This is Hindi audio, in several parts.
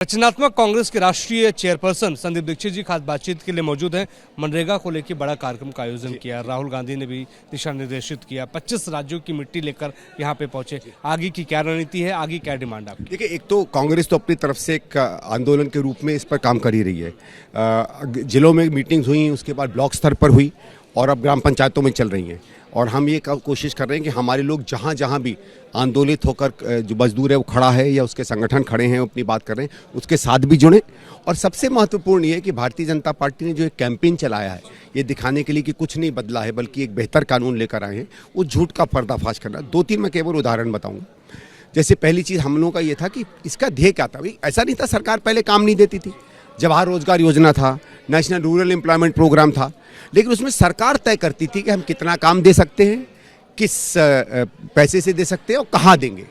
रचनात्मक कांग्रेस के राष्ट्रीय चेयरपर्सन संदीप दीक्षित जी खास बातचीत के लिए मौजूद हैं। मनरेगा को लेकर बड़ा कार्यक्रम का आयोजन किया। राहुल गांधी ने भी दिशा निर्देशित किया। 25 राज्यों की मिट्टी लेकर यहाँ पे पहुंचे। आगे की क्या रणनीति है, आगे क्या डिमांड आपकी? देखिए, एक तो कांग्रेस तो अपनी तरफ से एक आंदोलन के रूप में इस पर काम कर ही रही है। जिलों में मीटिंग्स हुई, उसके बाद ब्लॉक स्तर पर हुई और अब ग्राम पंचायतों में चल रही हैं। और हम ये कोशिश कर रहे हैं कि हमारे लोग जहाँ जहाँ भी आंदोलित होकर जो मजदूर है वो खड़ा है या उसके संगठन खड़े हैं, वो अपनी बात कर रहे हैं, उसके साथ भी जुड़ें। और सबसे महत्वपूर्ण ये है कि भारतीय जनता पार्टी ने जो एक कैंपेन चलाया है, ये दिखाने के लिए कि कुछ नहीं बदला है बल्कि एक बेहतर कानून लेकर आए हैं, वो झूठ का पर्दाफाश करना। 2-3 मैं केवल उदाहरण बताऊँगा। जैसे पहली चीज़ हम लोगों का ये था कि इसका ध्येय क्या था। भाई ऐसा नहीं था सरकार पहले काम नहीं देती थी। जवाहर रोजगार योजना था, नेशनल रूरल एम्प्लॉयमेंट प्रोग्राम था, लेकिन उसमें सरकार तय करती थी कि हम कितना काम दे सकते हैं, किस पैसे से दे सकते हैं और कहाँ देंगे।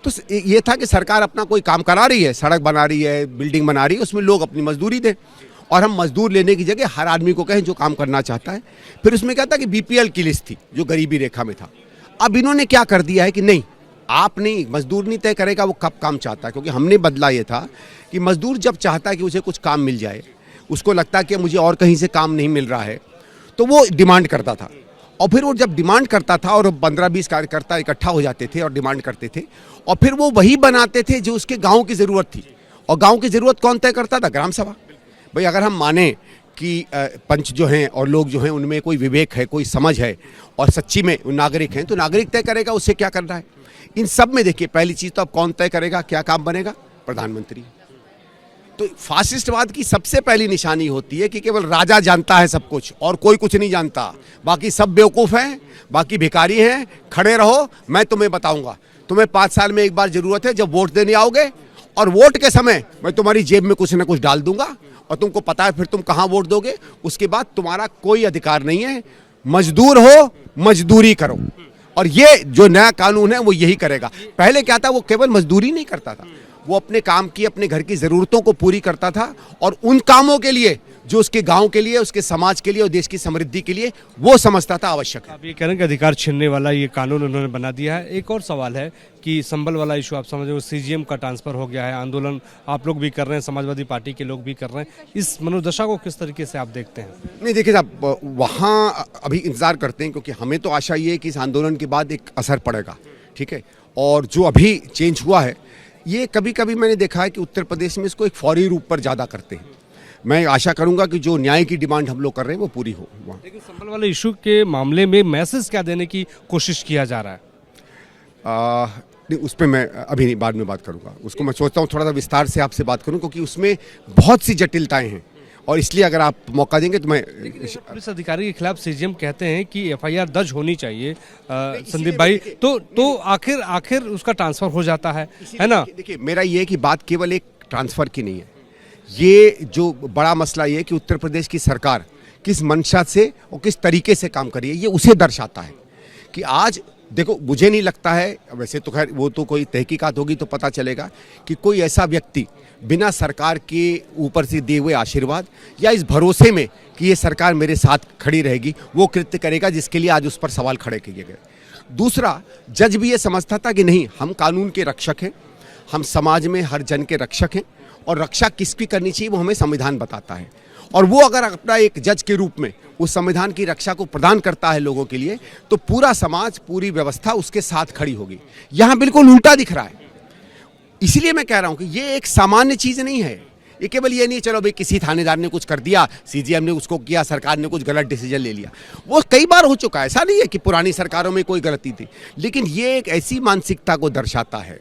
तो ये था कि सरकार अपना कोई काम करा रही है, सड़क बना रही है, बिल्डिंग बना रही है, उसमें लोग अपनी मजदूरी दें और हम मजदूर लेने की जगह हर आदमी को कहें जो काम करना चाहता है। फिर उसमें क्या था कि बीपीएल की लिस्ट थी जो गरीबी रेखा में था। अब इन्होंने क्या कर दिया है कि नहीं, आप नहीं, मजदूर नहीं तय करेगा वो कब काम चाहता है। क्योंकि हमने बदला ये था कि मजदूर जब चाहता है कि उसे कुछ काम मिल जाए, उसको लगता है कि मुझे और कहीं से काम नहीं मिल रहा है, तो वो डिमांड करता था। और फिर वो जब डिमांड करता था और 15-20 कार्यकर्ता इकट्ठा हो जाते थे और डिमांड करते थे, और फिर वो वही बनाते थे जो उसके गांव की ज़रूरत थी। और गांव की ज़रूरत कौन तय करता था? ग्राम सभा। भाई अगर हम माने कि पंच जो हैं और लोग जो हैं उनमें कोई विवेक है, कोई समझ है और सच्ची में नागरिक हैं, तो नागरिक तय करेगा उससे क्या करना है। इन सब में देखिए, पहली चीज़ तो अब कौन तय करेगा क्या काम बनेगा? प्रधानमंत्री। तो फासिस्टवाद की सबसे पहली निशानी होती है कि केवल राजा जानता है सब कुछ और कोई कुछ नहीं जानता, बाकी सब बेवकूफ़ हैं, बाकी भिखारी हैं। खड़े रहो, मैं तुम्हें बताऊंगा। तुम्हें 5 साल में एक बार जरूरत है, जब वोट देने आओगे, और वोट के समय मैं तुम्हारी जेब में कुछ ना कुछ डाल दूंगा और तुमको पता है फिर तुम कहाँ वोट दोगे। उसके बाद तुम्हारा कोई अधिकार नहीं है। मजदूर हो, मजदूरी करो। और ये जो नया कानून है वो यही करेगा। पहले क्या था, वो केवल मजदूरी नहीं करता था, वो अपने काम की, अपने घर की ज़रूरतों को पूरी करता था और उन कामों के लिए जो उसके गांव के लिए, उसके समाज के लिए और देश की समृद्धि के लिए वो समझता था आवश्यक है। आप ये कह रहे हैं कि अधिकार छीनने वाला ये कानून उन्होंने बना दिया है। एक और सवाल है कि संबल वाला इशू आप समझ रहे हो, सीजीएम का ट्रांसफर हो गया है। आंदोलन आप लोग भी कर रहे हैं, समाजवादी पार्टी के लोग भी कर रहे हैं। इस मनोदशा को किस तरीके से आप देखते हैं? नहीं देखिए साहब, वहाँ अभी इंतज़ार करते हैं, क्योंकि हमें तो आशा ये है कि इस आंदोलन के बाद एक असर पड़ेगा, ठीक है। और जो अभी चेंज हुआ है, ये कभी कभी मैंने देखा है कि उत्तर प्रदेश में इसको एक फौरी रूप पर ज़्यादा करते हैं। मैं आशा करूंगा कि जो न्याय की डिमांड हम लोग कर रहे हैं वो पूरी हो। लेकिन संबल वाले इशू के मामले में मैसेज क्या देने की कोशिश किया जा रहा है? नहीं, उस पर मैं अभी नहीं, बाद में बात करूंगा। उसको मैं सोचता हूँ थोड़ा सा विस्तार से आपसे बात करूं, क्योंकि उसमें बहुत सी जटिलताएं हैं और इसलिए अगर आप मौका देंगे तो मैं। पुलिस अधिकारी के खिलाफ सीजीएम कहते हैं कि एफआईआर दर्ज होनी चाहिए संदीप भाई, तो आखिर उसका ट्रांसफर हो जाता है ना? देखिए, मेरा ये है कि बात केवल एक ट्रांसफर की नहीं है। ये जो बड़ा मसला ये है कि उत्तर प्रदेश की सरकार किस मंशा से और किस तरीके से काम कर रही है, ये उसे दर्शाता है। कि आज देखो, मुझे नहीं लगता है, वैसे तो खैर वो तो कोई तहकीकात होगी तो पता चलेगा कि कोई ऐसा व्यक्ति बिना सरकार के ऊपर से दिए हुए आशीर्वाद या इस भरोसे में कि ये सरकार मेरे साथ खड़ी रहेगी, वो कृत्य करेगा जिसके लिए आज उस पर सवाल खड़े किए गए। दूसरा, जज भी ये समझता था कि नहीं, हम कानून के रक्षक हैं, हम समाज में हर जन के रक्षक हैं और रक्षा किसकी करनी चाहिए वो हमें संविधान बताता है। और वो अगर अपना एक जज के रूप में उस संविधान की रक्षा को प्रदान करता है लोगों के लिए, तो पूरा समाज, पूरी व्यवस्था उसके साथ खड़ी होगी। यहाँ बिल्कुल उल्टा दिख रहा है। इसलिए मैं कह रहा हूँ कि ये एक सामान्य चीज़ नहीं है। ये केवल ये नहीं चलो भाई किसी थानेदार ने कुछ कर दिया, सीजीएम ने उसको किया, सरकार ने कुछ गलत डिसीजन ले लिया। वो कई बार हो चुका है, ऐसा नहीं है कि पुरानी सरकारों में कोई गलती थी। लेकिन ये एक ऐसी मानसिकता को दर्शाता है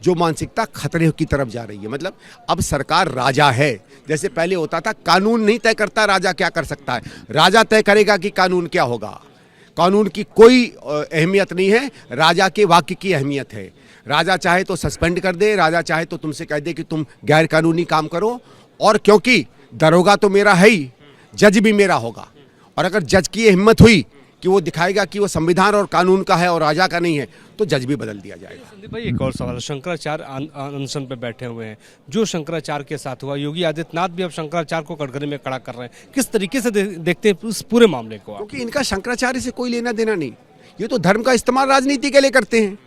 जो मानसिकता खतरे की तरफ जा रही है। मतलब अब सरकार राजा है, जैसे पहले होता था कानून नहीं तय करता राजा क्या कर सकता है, राजा तय करेगा कि कानून क्या होगा। कानून की कोई अहमियत नहीं है, राजा के वाक्य की अहमियत है। राजा चाहे तो सस्पेंड कर दे, राजा चाहे तो तुमसे कह दे कि तुम गैर कानूनी काम करो। और क्योंकि दरोगा तो मेरा है ही, जज भी मेरा होगा। और अगर जज की हिम्मत हुई कि वो दिखाएगा कि वो संविधान और कानून का है और राजा का नहीं है, तो जज भी बदल दिया जाएगा। संदीप भाई, एक और सवाल, शंकराचार्य अनशन पे बैठे हुए हैं। जो शंकराचार्य के साथ हुआ, योगी आदित्यनाथ भी अब शंकराचार्य को कटघरे में खड़ा कर रहे हैं। किस तरीके से देखते हैं उस पूरे मामले को? क्योंकि इनका शंकराचार्य से कोई लेना देना नहीं, ये तो धर्म का इस्तेमाल राजनीति के लिए करते हैं।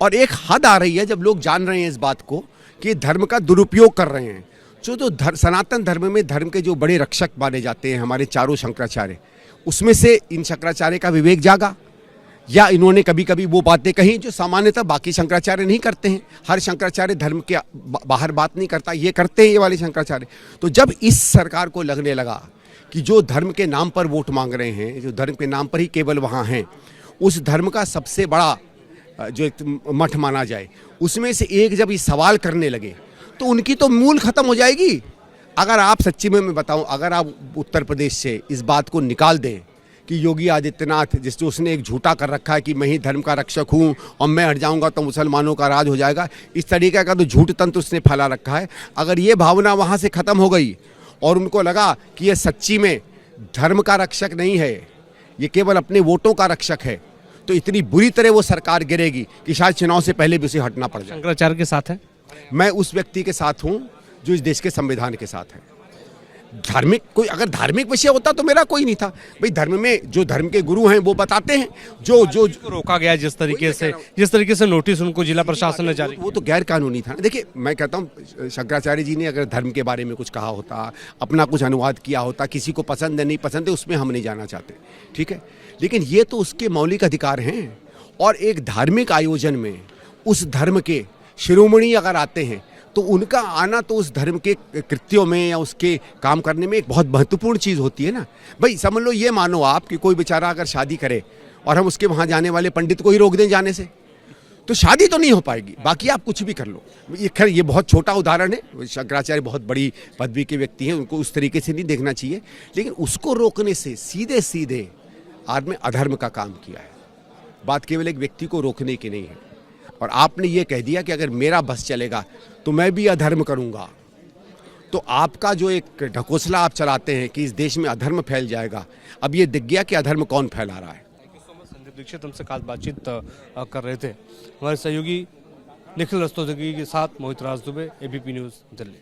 और एक हद आ रही है जब लोग जान रहे हैं इस बात को कि धर्म का दुरुपयोग कर रहे हैं। जो सनातन धर्म में धर्म के जो बड़े रक्षक माने जाते हैं हमारे चारों शंकराचार्य, उसमें से इन शंकराचार्य का विवेक जागा या इन्होंने कभी कभी वो बातें कही जो सामान्यतः बाकी शंकराचार्य नहीं करते हैं। हर शंकराचार्य धर्म के बाहर बात नहीं करता, ये करते हैं ये वाले शंकराचार्य। तो जब इस सरकार को लगने लगा कि जो धर्म के नाम पर वोट मांग रहे हैं, जो धर्म के नाम पर ही केवल वहाँ हैं, उस धर्म का सबसे बड़ा जो एक मठ माना जाए, उसमें से एक जब ये सवाल करने लगे तो उनकी तो मूल खत्म हो जाएगी। अगर आप सच्ची में मैं बताऊं, अगर आप उत्तर प्रदेश से इस बात को निकाल दें कि योगी आदित्यनाथ, जिससे उसने एक झूठा कर रखा है कि मैं ही धर्म का रक्षक हूं और मैं हट जाऊंगा तो मुसलमानों का राज हो जाएगा, इस तरीके का तो झूठ तंत्र उसने फैला रखा है। अगर ये भावना वहाँ से ख़त्म हो गई और उनको लगा कि ये सच्ची में धर्म का रक्षक नहीं है, ये केवल अपने वोटों का रक्षक है, तो इतनी बुरी तरह वो सरकार गिरेगी कि शायद चुनाव से पहले भी उसे हटना पड़ जाए। शंकराचार्य के साथ है? मैं उस व्यक्ति के साथ हूं जो इस देश के संविधान के साथ है। धार्मिक कोई अगर धार्मिक विषय होता तो मेरा कोई नहीं था भाई। धर्म में जो धर्म के गुरु हैं वो बताते हैं जो रोका गया जिस तरीके से नोटिस उनको जिला प्रशासन ने जारी, वो तो गैर कानूनी था। देखिए मैं कहता हूँ शंकराचार्य जी ने अगर धर्म के बारे में कुछ कहा होता, अपना कुछ अनुवाद किया होता, किसी को पसंद है नहीं पसंद है उसमें हम नहीं जाना चाहते, ठीक है, लेकिन ये तो उसके मौलिक अधिकार हैं। और एक धार्मिक आयोजन में उस धर्म के शिरोमणि अगर आते हैं तो उनका आना तो उस धर्म के कृत्यों में या उसके काम करने में एक बहुत महत्वपूर्ण चीज़ होती है ना भाई। समझ लो, ये मानो आप कि कोई बेचारा अगर शादी करे और हम उसके वहाँ जाने वाले पंडित को ही रोक दें जाने से, तो शादी तो नहीं हो पाएगी, बाकी आप कुछ भी कर लो। ये खैर ये बहुत छोटा उदाहरण है, शंकराचार्य बहुत बड़ी पदवी के व्यक्ति हैं, उनको उस तरीके से नहीं देखना चाहिए, लेकिन उसको रोकने से सीधे सीधे आदमी अधर्म का काम किया है। बात केवल एक व्यक्ति को रोकने की नहीं है। और आपने ये कह दिया कि अगर मेरा बस चलेगा तो मैं भी अधर्म करूंगा, तो आपका जो एक ढकोसला आप चलाते हैं कि इस देश में अधर्म फैल जाएगा, अब ये दिख गया कि अधर्म कौन फैला रहा है। संदीप दीक्षित हमसे खास बातचीत कर रहे थे। हमारे सहयोगी निखिल रस्तोगी के साथ मोहित राज दुबे, एबीपी न्यूज़ दिल्ली।